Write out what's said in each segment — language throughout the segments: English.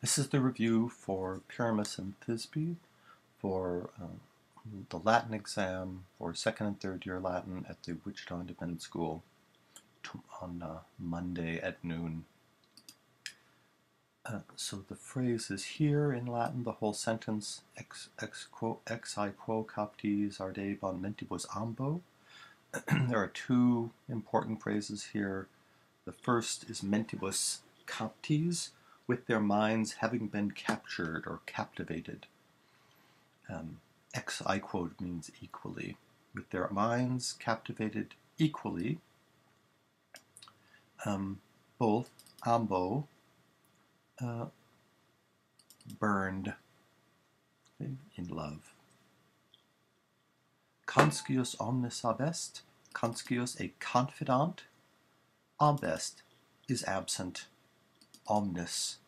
This is the review for Pyramus and Thisbe for the Latin exam for second and third year Latin at the Wichita Independent School on Monday at noon. So the phrase is here in Latin, the whole sentence, ex quo captes arde bon mentibus ambo. There are two important phrases here. The first is mentibus captes, with their minds having been captured or captivated. Ex aequo means equally. With their minds captivated equally, both ambo burned in love. Conscius omnis abest, conscius a confidant, abest is absent, omnis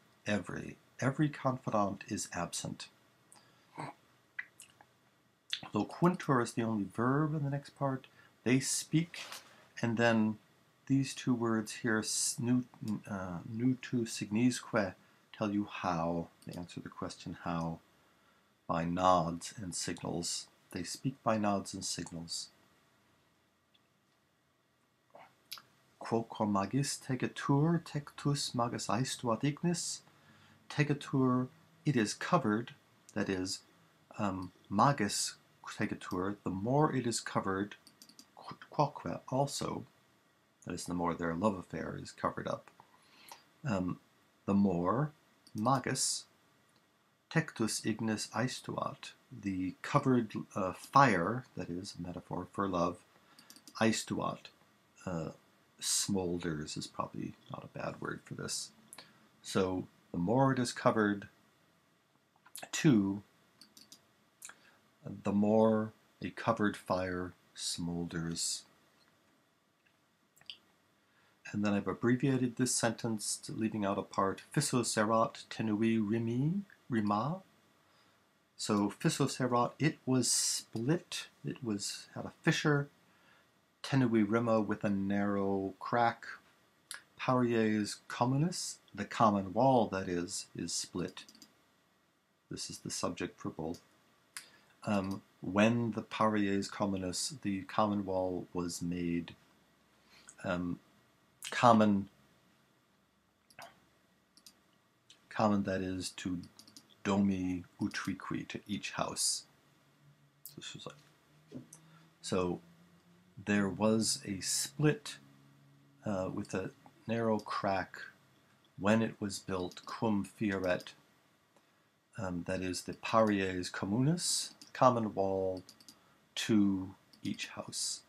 every confidant is absent. Loquuntur is the only verb in the next part. They speak, and then these two words here, nutu signisque, tell you how. They answer the question how by nods and signals. They speak by nods and signals. Quoquam magis tegetur, tectus magis aestuat ignis. Tegetur, it is covered, that is, magis tegetur, the more it is covered, quoque also, that is, the more their love affair is covered up. The more, magis, tectus ignis aestuat, the covered fire, that is, a metaphor for love, aestuat, smolders is probably not a bad word for this. So the more it is covered, two, the more a covered fire smolders. And then I've abbreviated this sentence, leaving out a part, physos erat tenui rima. So physos erat, it was split, it had a fissure, tenui rima with a narrow crack. Paries communis, the common wall, that is split. This is the subject for both. When the paries communis, the common wall, was made, common, that is, to domi utriqui, to each house. This was like, so there was a split with a narrow crack when it was built, cum fieret, that is, the paries communis, common wall, to each house.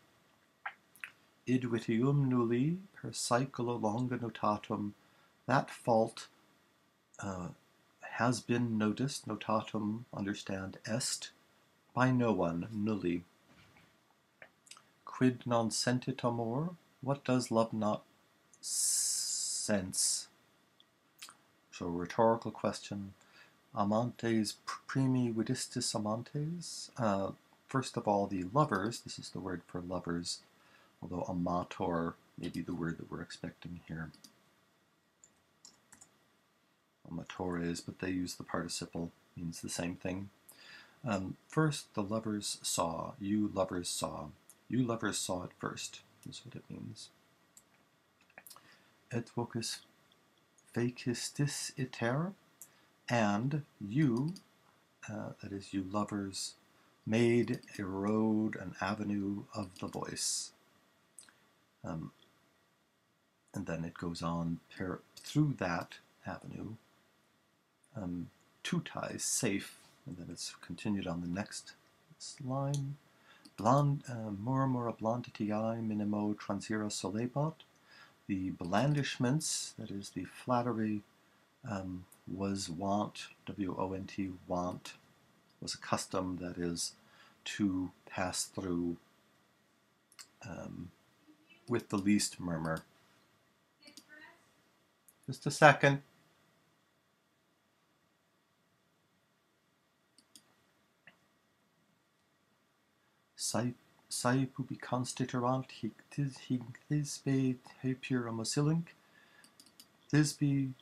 Id vitium nulli per saecula longa notatum, that fault has been noticed, notatum, understand, est, by no one, nulli. Quid non sentit amor? What does love not sense? So, rhetorical question. Amantes primi vidistis amantes. First of all, the lovers, this is the word for lovers, although amator may be the word that we're expecting here. Amatores, but they use the participle, means the same thing. First, the lovers saw. You lovers saw. You lovers saw it first, is what it means. Et vocis facistis iter, and you, that is, you lovers, made a road, an avenue of the voice. And then it goes on through that avenue, tutai, safe, and then it's continued on the next line. Murmura blanditiae minimo transira solebat. The blandishments, that is, the flattery, was wont, W-O-N-T, wont, was a custom, that is, to pass through with the least murmur. Just a second. Sai pubi constituerant hic Thisbe hepir amosilink. Thisbe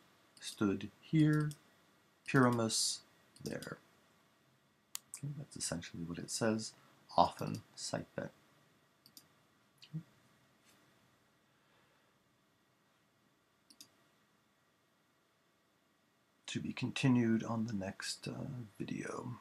stood here, Pyramus there. Okay, that's essentially what it says. Often site bet. Okay. To be continued on the next video.